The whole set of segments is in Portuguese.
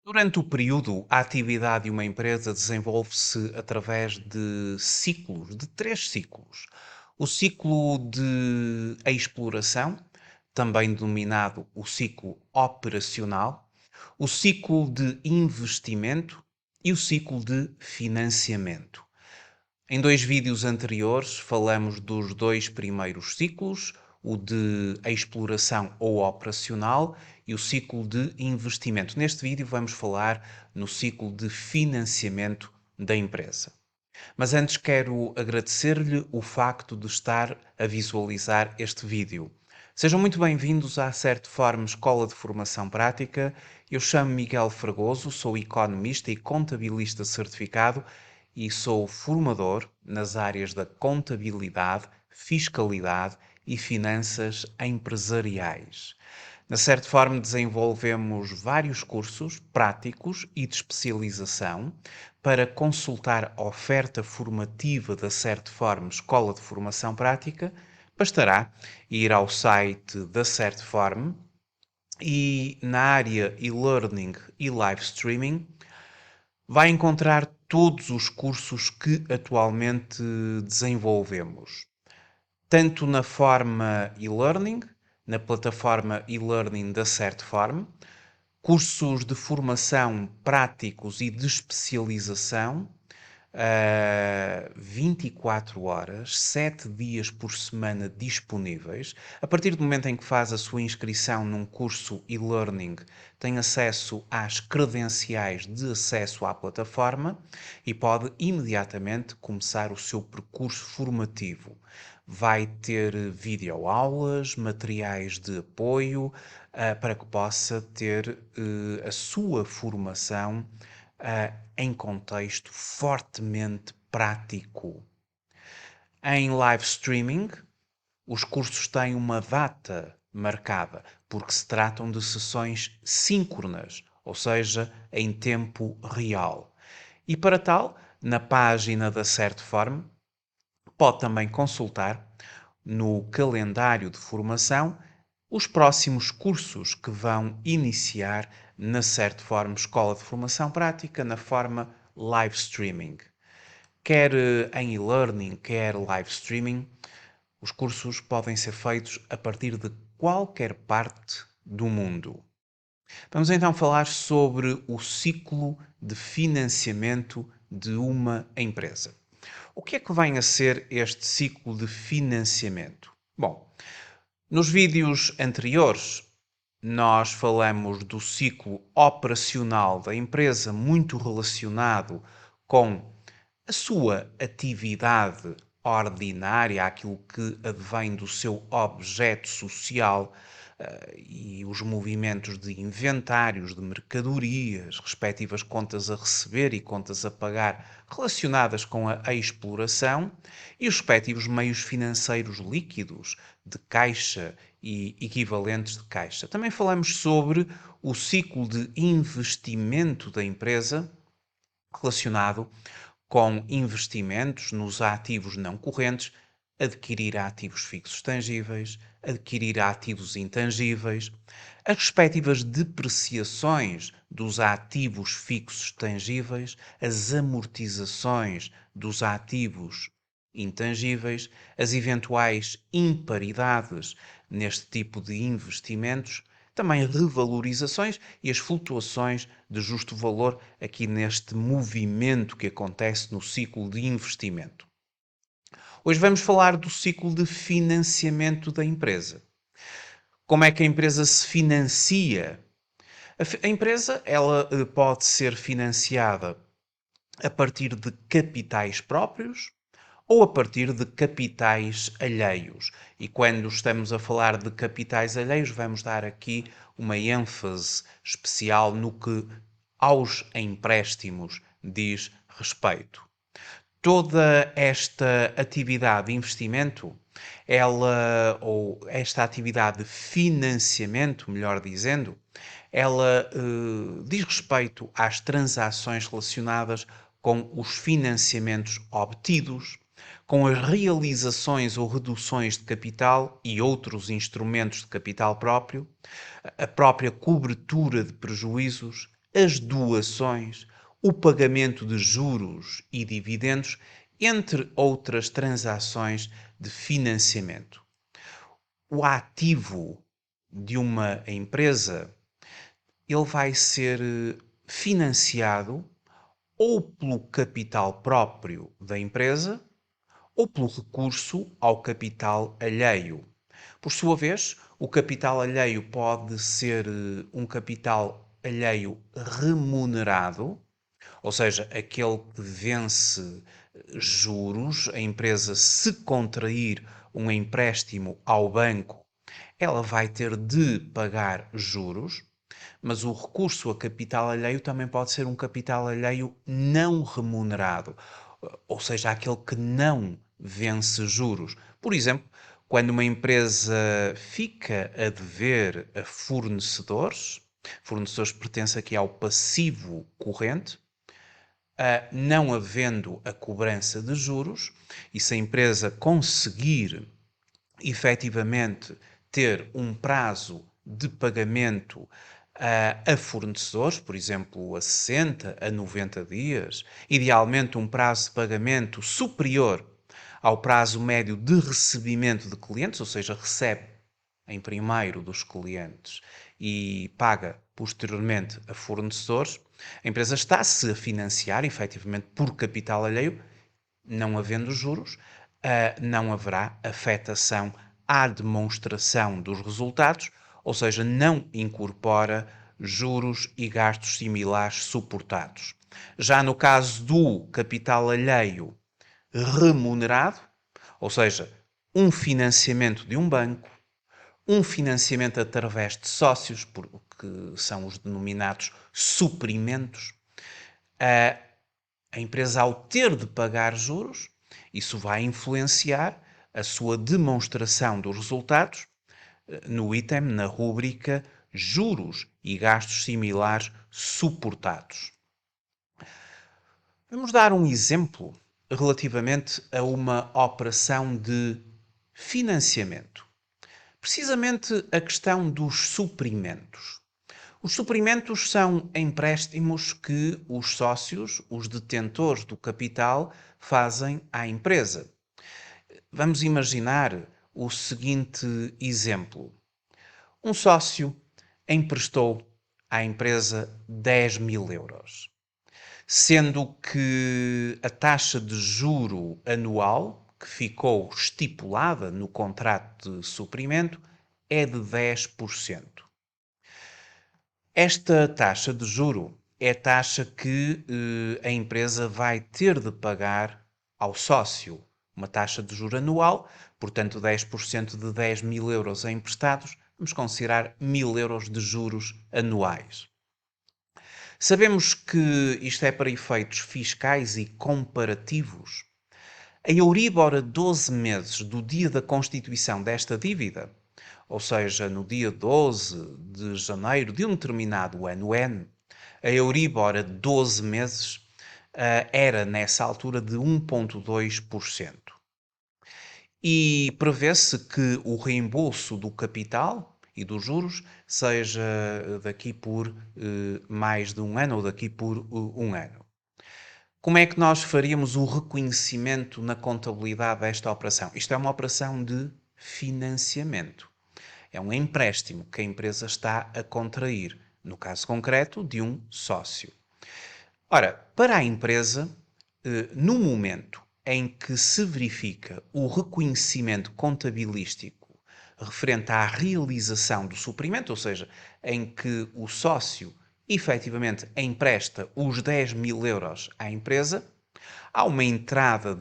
Durante o período, a atividade de uma empresa desenvolve-se através de três ciclos. O ciclo de exploração, também denominado o ciclo operacional, o ciclo de investimento e o ciclo de financiamento. Em dois vídeos anteriores falamos dos dois primeiros ciclos, o de exploração ou operacional e o ciclo de investimento. Neste vídeo vamos falar no ciclo de financiamento da empresa. Mas antes quero agradecer-lhe o facto de estar a visualizar este vídeo. Sejam muito bem-vindos à Certform Escola de Formação Prática. Eu chamo-me Miguel Fragoso, sou economista e contabilista certificado e sou formador nas áreas da contabilidade, fiscalidade e finanças empresariais. Na Certform desenvolvemos vários cursos práticos e de especialização. Para consultar a oferta formativa da Certform Escola de Formação Prática, bastará ir ao site da Certform e na área e-learning e live streaming vai encontrar todos os cursos que atualmente desenvolvemos, tanto na forma e-learning, na plataforma e-learning da Certform, cursos de formação práticos e de especialização, 24 horas, 7 dias por semana disponíveis. A partir do momento em que faz a sua inscrição num curso e-learning, tem acesso às credenciais de acesso à plataforma e pode imediatamente começar o seu percurso formativo. Vai ter videoaulas, materiais de apoio, para que possa ter a sua formação em contexto fortemente prático. Em live streaming, os cursos têm uma data marcada, porque se tratam de sessões síncronas, ou seja, em tempo real. E para tal, na página da Certform, pode também consultar no calendário de formação os próximos cursos que vão iniciar na Certform Escola de Formação Prática na forma live streaming. Quer em e-learning, quer live streaming, os cursos podem ser feitos a partir de qualquer parte do mundo. Vamos então falar sobre o ciclo de financiamento de uma empresa. O que é que vem a ser este ciclo de financiamento? Bom, nos vídeos anteriores nós falamos do ciclo operacional da empresa, muito relacionado com a sua atividade ordinária, aquilo que advém do seu objeto social, e os movimentos de inventários, de mercadorias, respectivas contas a receber e contas a pagar relacionadas com a exploração e os respectivos meios financeiros líquidos de caixa e equivalentes de caixa. Também falamos sobre o ciclo de investimento da empresa relacionado com investimentos nos ativos não correntes, adquirir ativos fixos tangíveis, adquirir ativos intangíveis, as respectivas depreciações dos ativos fixos tangíveis, as amortizações dos ativos intangíveis, as eventuais imparidades neste tipo de investimentos, também revalorizações e as flutuações de justo valor aqui neste movimento que acontece no ciclo de investimento. Hoje vamos falar do ciclo de financiamento da empresa. Como é que a empresa se financia? A empresa ela pode ser financiada a partir de capitais próprios ou a partir de capitais alheios. E quando estamos a falar de capitais alheios, vamos dar aqui uma ênfase especial no que aos empréstimos diz respeito. Toda esta atividade de investimento, ou esta atividade de financiamento, melhor dizendo, ela diz respeito às transações relacionadas com os financiamentos obtidos, com as realizações ou reduções de capital e outros instrumentos de capital próprio, a própria cobertura de prejuízos, as doações, o pagamento de juros e dividendos, entre outras transações de financiamento. O ativo de uma empresa, ele vai ser financiado ou pelo capital próprio da empresa ou pelo recurso ao capital alheio. Por sua vez, o capital alheio pode ser um capital alheio remunerado, ou seja, aquele que vence juros. A empresa, se contrair um empréstimo ao banco, ela vai ter de pagar juros, mas o recurso a capital alheio também pode ser um capital alheio não remunerado, ou seja, aquele que não vence juros. Por exemplo, quando uma empresa fica a dever a fornecedores, fornecedores pertence aqui ao passivo corrente, não havendo a cobrança de juros, e se a empresa conseguir efetivamente ter um prazo de pagamento a fornecedores, por exemplo, a 60, a 90 dias, idealmente um prazo de pagamento superior ao prazo médio de recebimento de clientes, ou seja, recebe em primeiro dos clientes e paga posteriormente a fornecedores, a empresa está-se a financiar efetivamente por capital alheio, não havendo juros, não haverá afetação à demonstração dos resultados, ou seja, não incorpora juros e gastos similares suportados. Já no caso do capital alheio remunerado, ou seja, um financiamento de um banco, um financiamento através de sócios, que são os denominados suprimentos, a empresa, ao ter de pagar juros, isso vai influenciar a sua demonstração dos resultados no item, na rúbrica juros e gastos similares suportados. Vamos dar um exemplo relativamente a uma operação de financiamento. Precisamente a questão dos suprimentos. Os suprimentos são empréstimos que os sócios, os detentores do capital, fazem à empresa. Vamos imaginar o seguinte exemplo: um sócio emprestou à empresa 10.000 euros, sendo que a taxa de juro anual que ficou estipulada no contrato de suprimento é de 10%. Esta taxa de juro é a taxa que a empresa vai ter de pagar ao sócio. Uma taxa de juro anual, portanto 10% de 10.000 euros emprestados, vamos considerar 1.000 euros de juros anuais. Sabemos que isto é para efeitos fiscais e comparativos. A Euribor a 12 meses do dia da constituição desta dívida, ou seja, no dia 12 de janeiro de um determinado ano N, a Euribor a 12 meses era nessa altura de 1,2%. E prevê-se que o reembolso do capital e dos juros seja daqui por mais de um ano ou daqui por um ano. Como é que nós faríamos o reconhecimento na contabilidade desta operação? Isto é uma operação de financiamento. É um empréstimo que a empresa está a contrair, no caso concreto, de um sócio. Ora, para a empresa, no momento em que se verifica o reconhecimento contabilístico referente à realização do suprimento, ou seja, em que o sócio efetivamente empresta os 10.000 euros à empresa, há uma entrada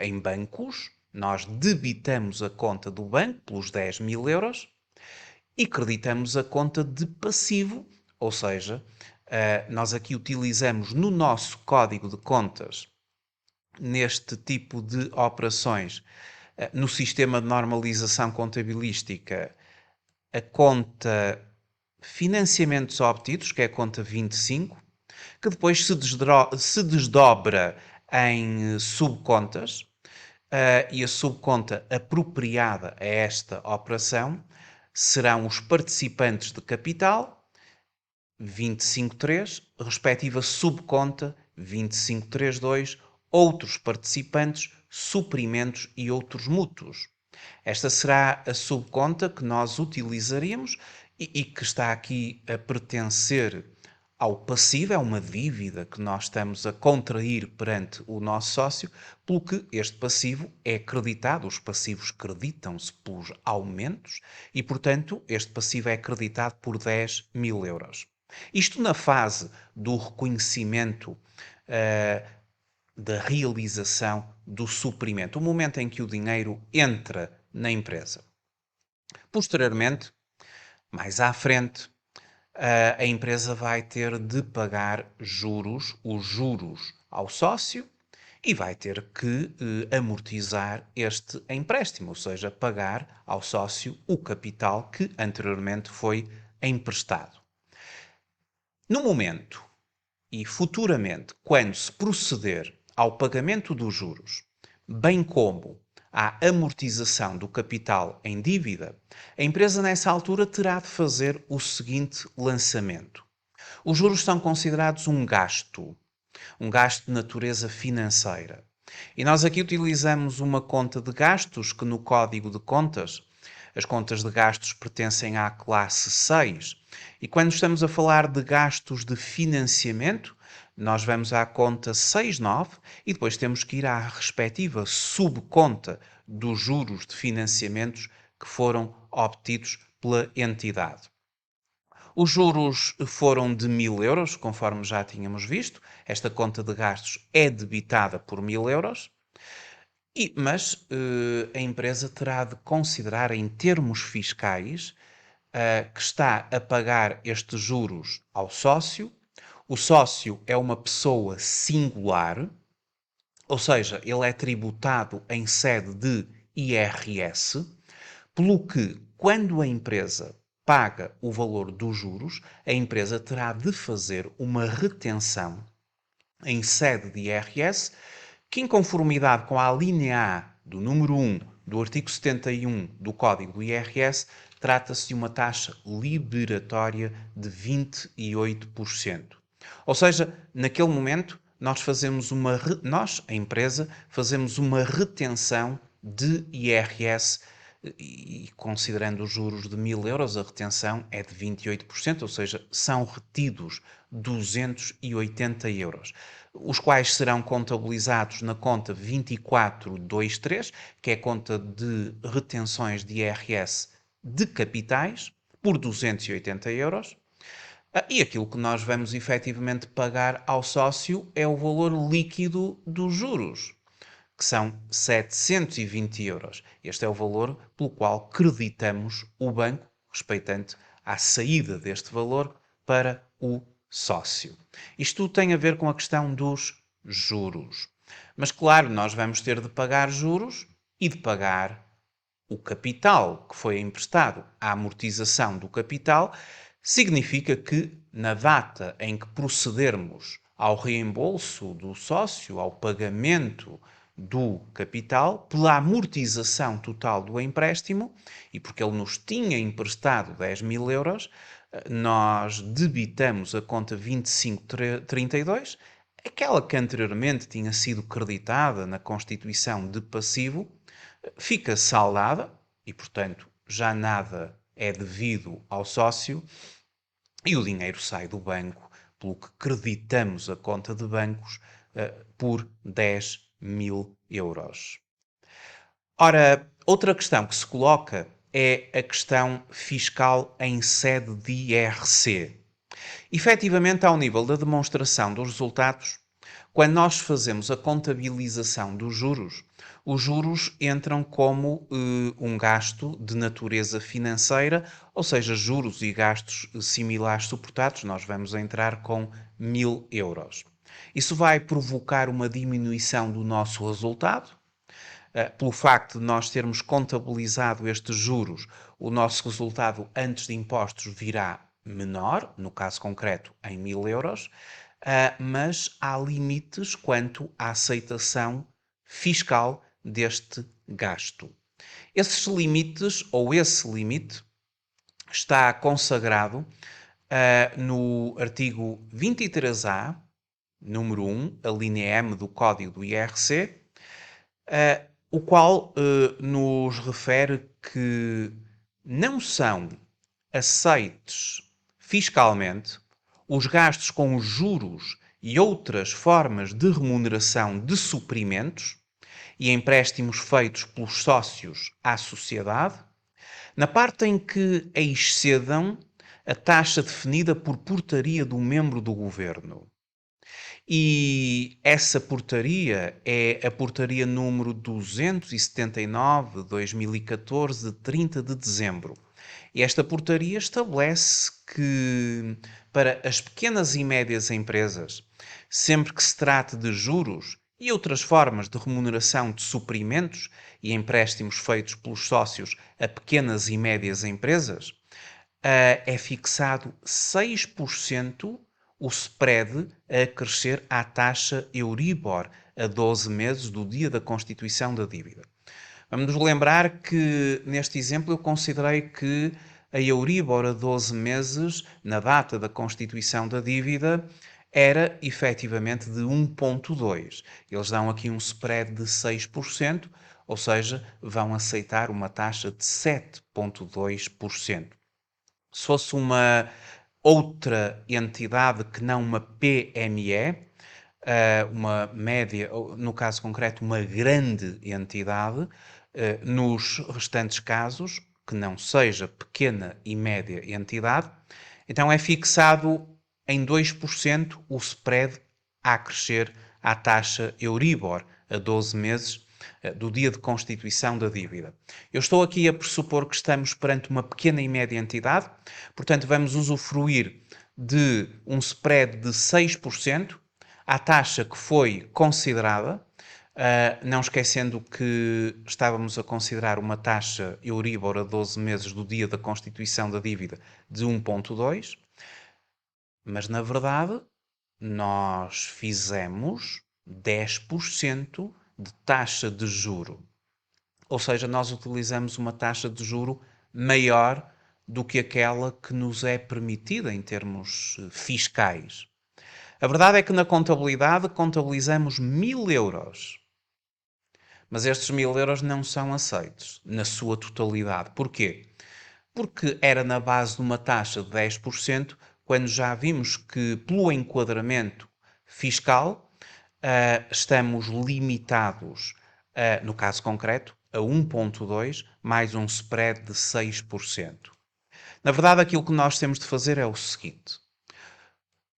em bancos, nós debitamos a conta do banco pelos 10.000 euros e creditamos a conta de passivo, ou seja, nós aqui utilizamos no nosso código de contas, neste tipo de operações, no sistema de normalização contabilística, a conta financiamentos obtidos, que é a conta 25, que depois se desdobra em subcontas, e a subconta apropriada a esta operação serão os participantes de capital 25.3, respectiva subconta 25.3.2, outros participantes, suprimentos e outros mútuos. Esta será a subconta que nós utilizaríamos e que está aqui a pertencer ao passivo, é uma dívida que nós estamos a contrair perante o nosso sócio, pelo que este passivo é creditado, os passivos creditam-se pelos aumentos e, portanto, este passivo é creditado por 10.000 euros. Isto na fase do reconhecimento da realização do suprimento, o momento em que o dinheiro entra na empresa. Posteriormente, mais à frente, a empresa vai ter de pagar juros, os juros ao sócio, e vai ter que amortizar este empréstimo, ou seja, pagar ao sócio o capital que anteriormente foi emprestado. No momento e futuramente, quando se proceder ao pagamento dos juros, bem como à amortização do capital em dívida, a empresa nessa altura terá de fazer o seguinte lançamento. Os juros são considerados um gasto de natureza financeira. E nós aqui utilizamos uma conta de gastos que no Código de Contas, as contas de gastos pertencem à classe 6. E quando estamos a falar de gastos de financiamento, nós vamos à conta 6.9 e depois temos que ir à respectiva subconta dos juros de financiamentos que foram obtidos pela entidade. Os juros foram de 1.000 euros, conforme já tínhamos visto. Esta conta de gastos é debitada por 1.000 euros. Mas a empresa terá de considerar, em termos fiscais, que está a pagar estes juros ao sócio. O sócio é uma pessoa singular, ou seja, ele é tributado em sede de IRS, pelo que, quando a empresa paga o valor dos juros, a empresa terá de fazer uma retenção em sede de IRS, que, em conformidade com a linha A do número 1 do artigo 71 do Código do IRS, trata-se de uma taxa liberatória de 28%. Ou seja, naquele momento, nós, a empresa, fazemos uma retenção de IRS e considerando os juros de 1.000 euros, a retenção é de 28%, ou seja, são retidos 280 euros, os quais serão contabilizados na conta 2423, que é a conta de retenções de IRS de capitais, por 280 euros. E aquilo que nós vamos efetivamente pagar ao sócio é o valor líquido dos juros, que são 720 euros. Este é o valor pelo qual creditamos o banco, respeitante à saída deste valor para o sócio. Isto tem a ver com a questão dos juros. Mas, claro, nós vamos ter de pagar juros e de pagar o capital que foi emprestado. A amortização do capital significa que, na data em que procedermos ao reembolso do sócio, ao pagamento do capital, pela amortização total do empréstimo, e porque ele nos tinha emprestado 10.000 euros, nós debitamos a conta 2532, aquela que anteriormente tinha sido creditada na constituição de passivo, fica saldada e, portanto, já nada é devido ao sócio e o dinheiro sai do banco, pelo que creditamos a conta de bancos por 10.000 euros. Ora, outra questão que se coloca é a questão fiscal em sede de IRC. Efetivamente, ao nível da demonstração dos resultados, quando nós fazemos a contabilização dos juros, os juros entram como um gasto de natureza financeira, ou seja, juros e gastos similares suportados, nós vamos entrar com 1.000 euros. Isso vai provocar uma diminuição do nosso resultado, pelo facto de nós termos contabilizado estes juros, o nosso resultado antes de impostos virá menor, no caso concreto em 1.000 euros, mas há limites quanto à aceitação fiscal deste gasto. Esses limites, ou esse limite, está consagrado no artigo 23A, número 1, a linha M do Código do IRC, o qual nos refere que não são aceites fiscalmente os gastos com os juros e outras formas de remuneração de suprimentos e empréstimos feitos pelos sócios à sociedade, na parte em que excedam a taxa definida por portaria do membro do governo. E essa portaria é a portaria número 279 de 2014, de 30 de dezembro. E esta portaria estabelece que, para as pequenas e médias empresas, sempre que se trate de juros e outras formas de remuneração de suprimentos e empréstimos feitos pelos sócios a pequenas e médias empresas, é fixado 6% o spread a crescer à taxa Euribor a 12 meses do dia da constituição da dívida. Vamos nos lembrar que, neste exemplo, eu considerei que a Euribor a 12 meses, na data da constituição da dívida, era efetivamente de 1,2. Eles dão aqui um spread de 6%, ou seja, vão aceitar uma taxa de 7,2%. Se fosse uma outra entidade que não uma PME, uma média, ou no caso concreto, uma grande entidade, nos restantes casos, que não seja pequena e média entidade, então é fixado em 2% o spread a crescer à taxa Euribor a 12 meses do dia de constituição da dívida. Eu estou aqui a pressupor que estamos perante uma pequena e média entidade, portanto vamos usufruir de um spread de 6% à taxa que foi considerada, não esquecendo que estávamos a considerar uma taxa Euribor a 12 meses do dia da constituição da dívida de 1,2, mas na verdade nós fizemos 10% de taxa de juro. Ou seja, nós utilizamos uma taxa de juro maior do que aquela que nos é permitida em termos fiscais. A verdade é que na contabilidade contabilizamos 1.000 euros. Mas estes 1.000 euros não são aceitos na sua totalidade. Porquê? Porque era na base de uma taxa de 10%, quando já vimos que, pelo enquadramento fiscal, estamos limitados, no caso concreto, a 1,2 mais um spread de 6%. Na verdade, aquilo que nós temos de fazer é o seguinte.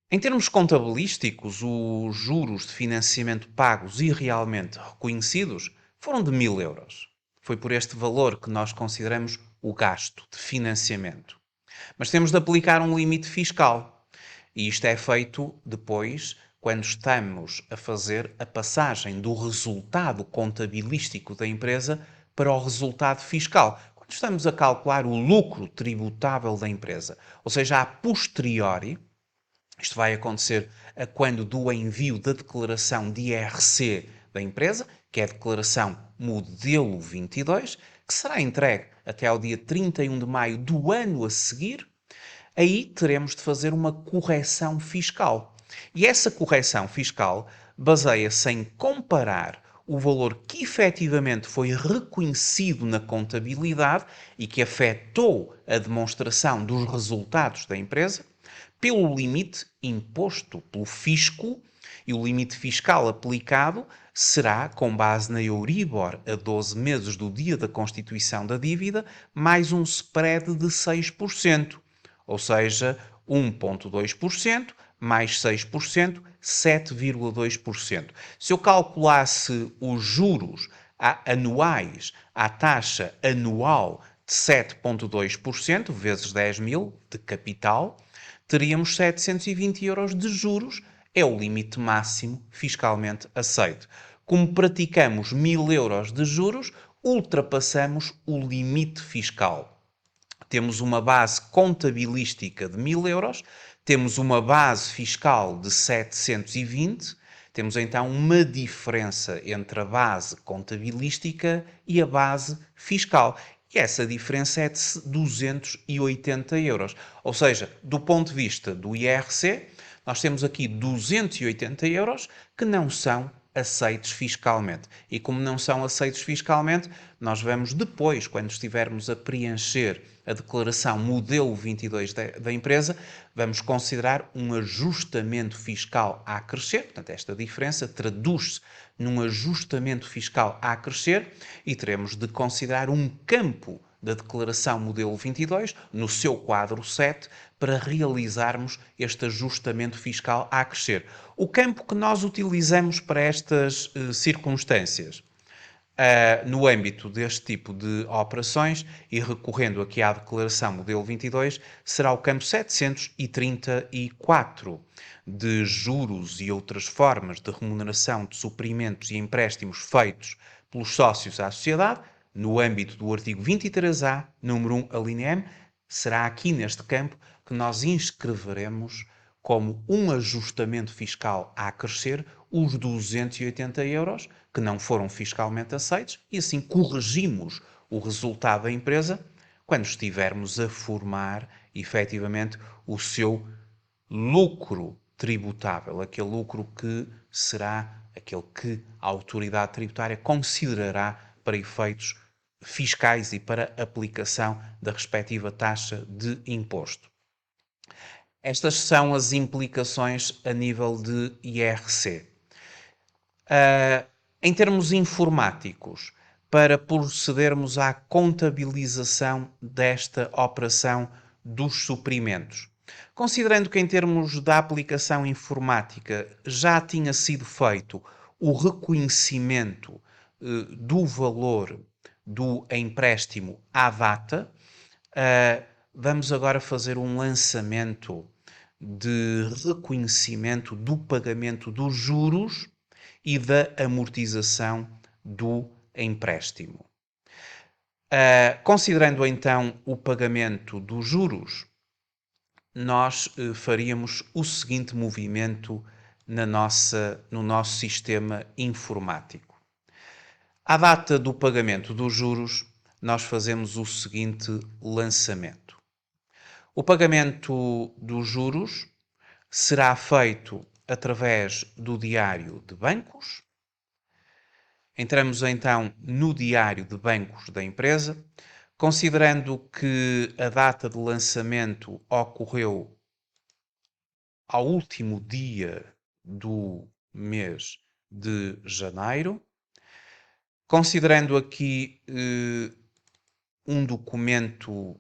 Em termos contabilísticos, os juros de financiamento pagos e realmente reconhecidos foram de 1.000 euros. Foi por este valor que nós consideramos o gasto de financiamento. Mas temos de aplicar um limite fiscal. E isto é feito depois, quando estamos a fazer a passagem do resultado contabilístico da empresa para o resultado fiscal. Quando estamos a calcular o lucro tributável da empresa. Ou seja, a posteriori. Isto vai acontecer quando do envio da declaração de IRC da empresa, que é a declaração modelo 22, que será entregue até ao dia 31 de maio do ano a seguir. Aí teremos de fazer uma correção fiscal. E essa correção fiscal baseia-se em comparar o valor que efetivamente foi reconhecido na contabilidade e que afetou a demonstração dos resultados da empresa, pelo limite imposto pelo fisco, e o limite fiscal aplicado será com base na Euribor a 12 meses do dia da constituição da dívida, mais um spread de 6%, ou seja, 1,2% mais 6%, 7,2%. Se eu calculasse os juros anuais à taxa anual de 7,2% vezes 10.000 de capital, teríamos 720 euros de juros, é o limite máximo fiscalmente aceito. Como praticamos 1.000 euros de juros, ultrapassamos o limite fiscal. Temos uma base contabilística de 1.000 euros, temos uma base fiscal de 720, temos então uma diferença entre a base contabilística e a base fiscal. E essa diferença é de 280 euros. Ou seja, do ponto de vista do IRC, nós temos aqui 280 euros que não são aceitos fiscalmente. E como não são aceitos fiscalmente, nós vamos depois, quando estivermos a preencher a declaração modelo 22 da empresa, vamos considerar um ajustamento fiscal a crescer. Portanto, esta diferença traduz-se num ajustamento fiscal a crescer e teremos de considerar um campo da declaração modelo 22 no seu quadro 7 para realizarmos este ajustamento fiscal a crescer. O campo que nós utilizamos para estas circunstâncias no âmbito deste tipo de operações e recorrendo aqui à declaração modelo 22, será o campo 734 de juros e outras formas de remuneração de suprimentos e empréstimos feitos pelos sócios à sociedade, no âmbito do artigo 23A, número 1, alínea M, será aqui neste campo que nós inscreveremos como um ajustamento fiscal a crescer os 280 euros que não foram fiscalmente aceitos e assim corrigimos o resultado da empresa quando estivermos a formar efetivamente o seu lucro tributável, aquele lucro que será aquele que a autoridade tributária considerará para efeitos fiscais e para aplicação da respectiva taxa de imposto. Estas são as implicações a nível de IRC. Em termos informáticos, para procedermos à contabilização desta operação dos suprimentos. Considerando que, em termos da aplicação informática, já tinha sido feito o reconhecimento do valor do empréstimo à data, vamos agora fazer um lançamento de reconhecimento do pagamento dos juros e da amortização do empréstimo. Considerando então o pagamento dos juros, nós faríamos o seguinte movimento no nosso sistema informático. À data do pagamento dos juros, nós fazemos o seguinte lançamento. O pagamento dos juros será feito através do diário de bancos. Entramos então no diário de bancos da empresa, considerando que a data de lançamento ocorreu ao último dia do mês de janeiro, considerando aqui um documento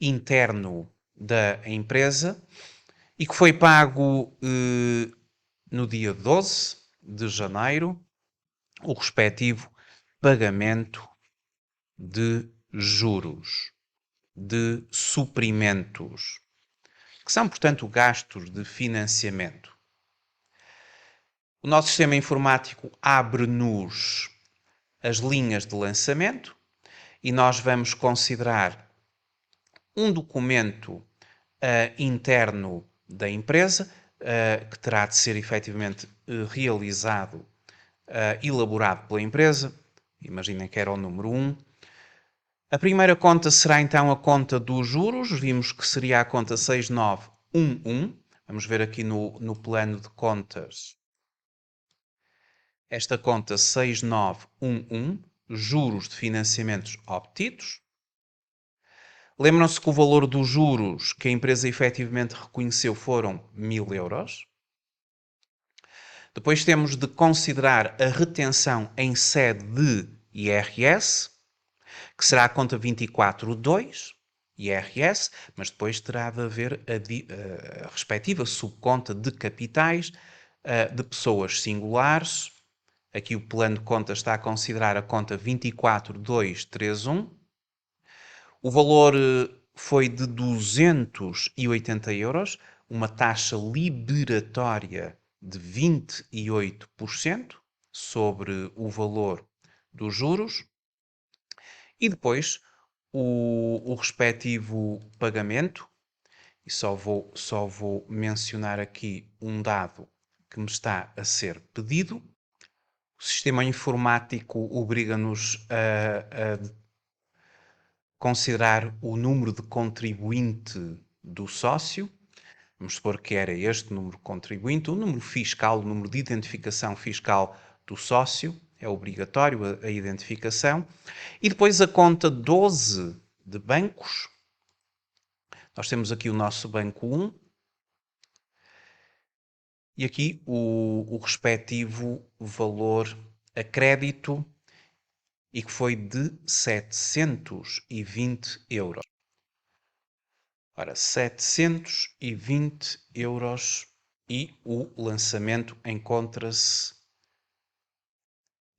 interno da empresa e que foi pago no dia 12 de janeiro, o respectivo pagamento de juros, de suprimentos, que são, portanto, gastos de financiamento. O nosso sistema informático abre-nos as linhas de lançamento e nós vamos considerar um documento interno da empresa que terá de ser efetivamente realizado, elaborado pela empresa. Imaginem que era o número 1. A primeira conta será então a conta dos juros. Vimos que seria a conta 6911. Vamos ver aqui no plano de contas. Esta conta 6911, juros de financiamentos obtidos. Lembram-se que o valor dos juros que a empresa efetivamente reconheceu foram 1000 euros. Depois temos de considerar a retenção em sede de IRS, que será a conta 242, IRS, mas depois terá de haver a respectiva subconta de capitais de pessoas singulares. Aqui o plano de contas está a considerar a conta 24231. O valor foi de 280 euros, uma taxa liberatória de 28% sobre o valor dos juros. E depois o respectivo pagamento, e só vou mencionar aqui um dado que me está a ser pedido. O sistema informático obriga-nos a considerar o número de contribuinte do sócio. Vamos supor que era este número contribuinte, o número fiscal, o número de identificação fiscal do sócio, é obrigatório a identificação. E depois a conta 12 de bancos. Nós temos aqui o nosso banco 1 e aqui o respectivo valor a crédito e que foi de 720 euros. Ora, 720 euros e o lançamento encontra-se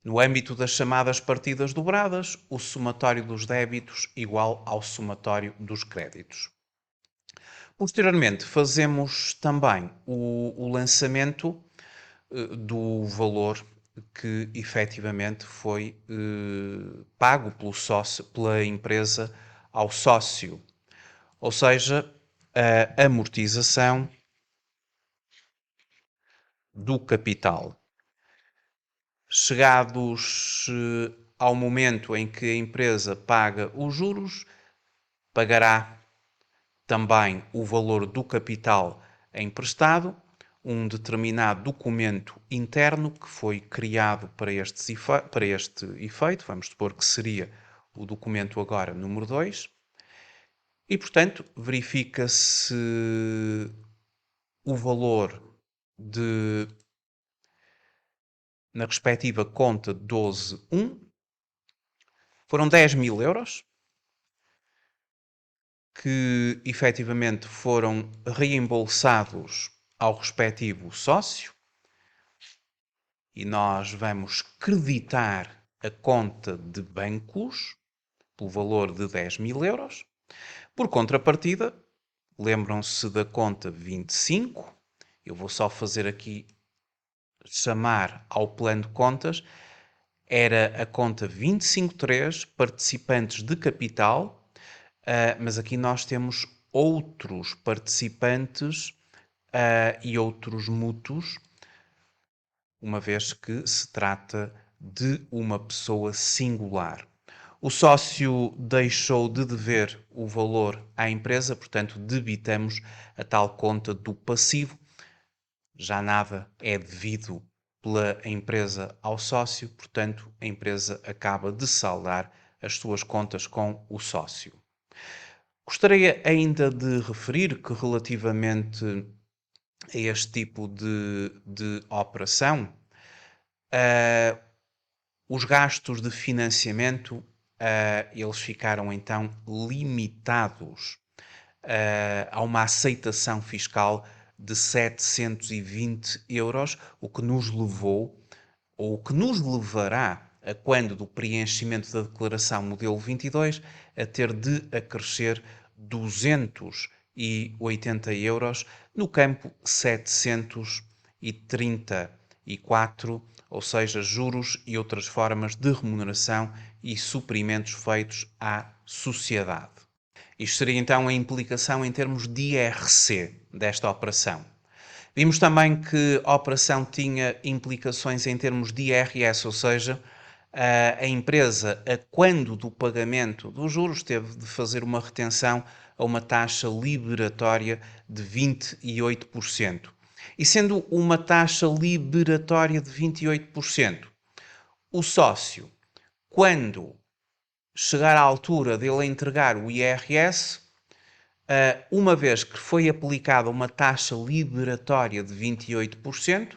no âmbito das chamadas partidas dobradas, o somatório dos débitos igual ao somatório dos créditos. Posteriormente, fazemos também o lançamento do valor que efetivamente foi pago pelo sócio, pela empresa ao sócio, ou seja, a amortização do capital. Chegados ao momento em que a empresa paga os juros, pagará também o valor do capital emprestado, um determinado documento interno que foi criado para este efeito, vamos supor que seria o documento agora número 2, e portanto verifica-se o valor na respectiva conta 12.1, foram 10.000 euros, que efetivamente foram reembolsados ao respectivo sócio e nós vamos creditar a conta de bancos pelo valor de 10.000 euros. Por contrapartida, lembram-se da conta 25, eu vou só fazer aqui chamar ao plano de contas, era a conta 25.3, participantes de capital. Mas aqui nós temos outros participantes e outros mútuos, uma vez que se trata de uma pessoa singular. O sócio deixou de dever o valor à empresa, portanto, debitamos a tal conta do passivo. Já nada é devido pela empresa ao sócio, portanto, a empresa acaba de saldar as suas contas com o sócio. Gostaria ainda de referir que, relativamente a este tipo de operação, os gastos de financiamento eles ficaram então limitados a uma aceitação fiscal de 720 euros, o que nos levou, ou o que nos levará a quando do preenchimento da declaração modelo 22 a ter de acrescer 280 euros no campo 734, ou seja, juros e outras formas de remuneração e suprimentos feitos à sociedade. Isto seria então a implicação em termos de IRC desta operação. Vimos também que a operação tinha implicações em termos de IRS, ou seja, a empresa, a quando do pagamento dos juros, teve de fazer uma retenção a uma taxa liberatória de 28%. E sendo uma taxa liberatória de 28%, o sócio, quando chegar à altura dele entregar o IRS, uma vez que foi aplicada uma taxa liberatória de 28%,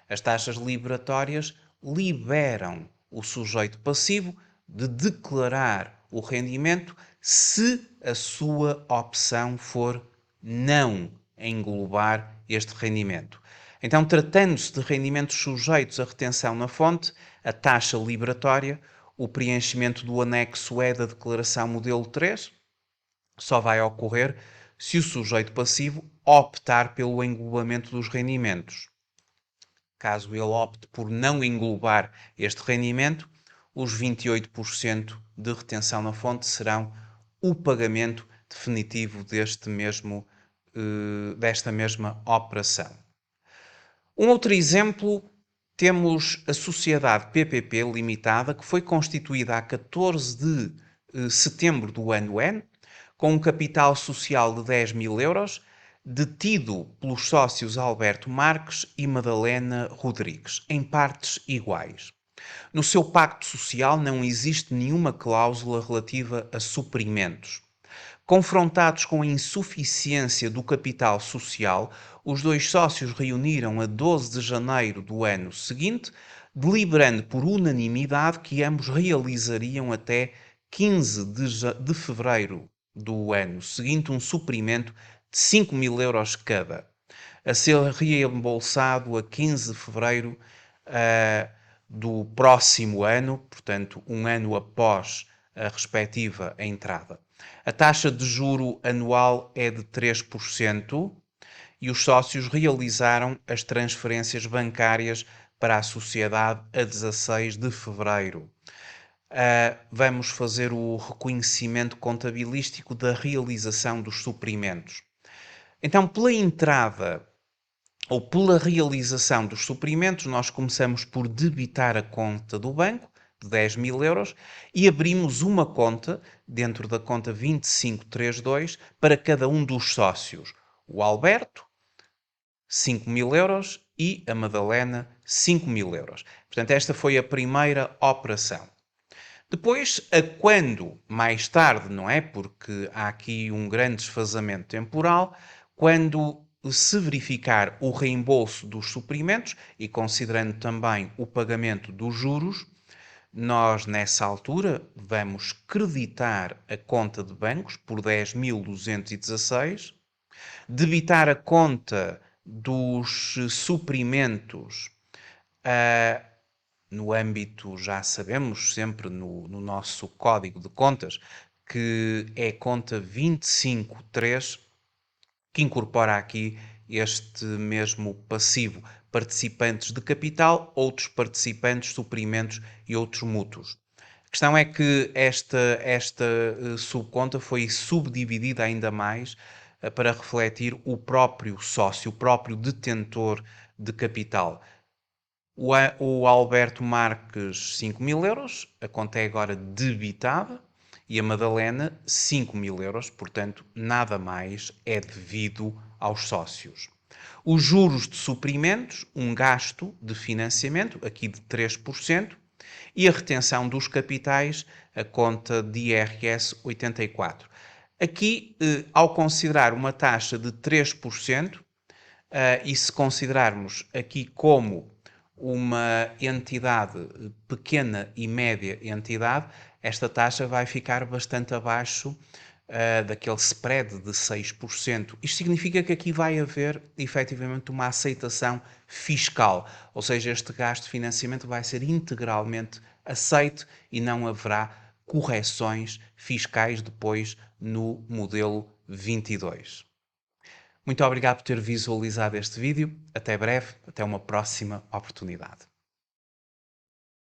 as taxas liberatórias liberam o sujeito passivo de declarar o rendimento se a sua opção for não englobar este rendimento. Então, tratando-se de rendimentos sujeitos à retenção na fonte, a taxa liberatória, o preenchimento do anexo E da declaração modelo 3, só vai ocorrer se o sujeito passivo optar pelo englobamento dos rendimentos. Caso ele opte por não englobar este rendimento, os 28% de retenção na fonte serão o pagamento definitivo desta mesma operação. Um outro exemplo, temos a sociedade PPP Limitada, que foi constituída a 14 de setembro do ano N, com um capital social de 10 mil euros, detido pelos sócios Alberto Marques e Madalena Rodrigues, em partes iguais. No seu pacto social não existe nenhuma cláusula relativa a suprimentos. Confrontados com a insuficiência do capital social, os dois sócios reuniram a 12 de janeiro do ano seguinte, deliberando por unanimidade que ambos realizariam até 15 de fevereiro do ano seguinte um suprimento de 5 mil euros cada, a ser reembolsado a 15 de fevereiro do próximo ano, portanto, um ano após a respectiva entrada. A taxa de juro anual é de 3% e os sócios realizaram as transferências bancárias para a sociedade a 16 de fevereiro. Vamos fazer o reconhecimento contabilístico da realização dos suprimentos. Então, pela entrada ou pela realização dos suprimentos, nós começamos por debitar a conta do banco, de 10 mil euros, e abrimos uma conta, dentro da conta 2532, para cada um dos sócios. O Alberto, 5 mil euros, e a Madalena, 5 mil euros. Portanto, esta foi a primeira operação. Depois, a quando, mais tarde, não é? Porque há aqui um grande desfazamento temporal, quando se verificar o reembolso dos suprimentos e considerando também o pagamento dos juros, nós, nessa altura, vamos creditar a conta de bancos por 10.216, debitar a conta dos suprimentos no âmbito, já sabemos, sempre no nosso código de contas, que é conta 253, que incorpora aqui este mesmo passivo, participantes de capital, outros participantes, suprimentos e outros mútuos. A questão é que esta subconta foi subdividida ainda mais para refletir o próprio sócio, o próprio detentor de capital. O Alberto Marques, 5 mil euros, a conta é agora debitada, e a Madalena, 5 mil euros, portanto, nada mais é devido aos sócios. Os juros de suprimentos, um gasto de financiamento, aqui de 3%, e a retenção dos capitais, a conta de IRS 84. Aqui, ao considerar uma taxa de 3%, e se considerarmos aqui como uma entidade pequena e média entidade, esta taxa vai ficar bastante abaixo daquele spread de 6%. Isto significa que aqui vai haver efetivamente uma aceitação fiscal, ou seja, este gasto de financiamento vai ser integralmente aceito e não haverá correções fiscais depois no modelo 22. Muito obrigado por ter visualizado este vídeo. Até breve, até uma próxima oportunidade.